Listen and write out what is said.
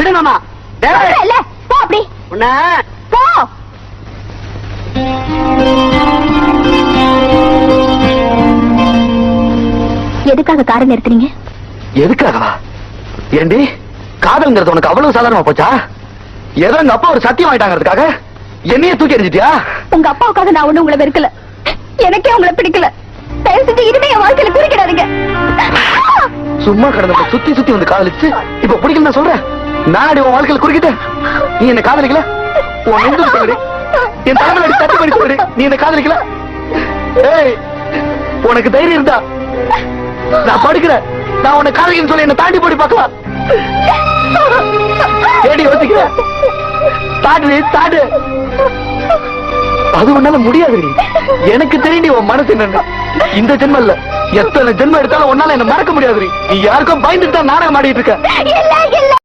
விடு மாமா. இல்ல போ அப்படி உன்ன போ. எதுக்காக காரை நிறுத்துறீங்க? எதுக்காகவா? ஏண்டி காதல்ங்கிறது உனக்கு அவ்வளவு சாதாரணமா போச்சா? ஏதோ எங்க அப்பா ஒரு சத்தியம் ஆயிட்டாங்கிறதுக்காக என்னையே தூக்கி எறிஞ்சிட்டியா? உங்க அப்பாவுக்காக நான் ஒண்ணு உங்களை வெறுக்கல, எனக்கே உங்களை பிடிக்கல. தயவு செஞ்சு இனிமே என் வாழ்க்கையில குறுக்கிடாதீங்க. சும்மா கடந்த சுத்தி சுத்தி வந்து காதலிச்சு இப்ப பிடிக்கல நான் சொல்றேன். நானடி உன் வாழ்க்கையில குறுக்கிட்ட? நீ என்ன காதலிக்கல? உன் நெஞ்சு சொல்லு, என் தலைமையில தட்டி பண்ணி சொல்லு, நீ என்ன காதலிக்கல? ஏய், உனக்கு தைரியம் இருந்தா நான் படுக்கிறேன், நான் உன்னை காதலிக்கன்னு சொல்லி என்ன தாண்டி போடி பார்க்கலாம். ஏடி யோசிக்கிற? தாடு தாடு. அது உன்னால முடியாது. எனக்கு தெரியும் உன் மனசு என்னன்னு. இந்த ஜென்மம் இல்ல, எத்தனை ஜென்மம் எடுத்தாலும் உன்னால என்ன மறக்க முடியாது. நீ யாருக்கும் பயந்துட்டு தான் நாடகம் ஆடிட்டு இருக்க.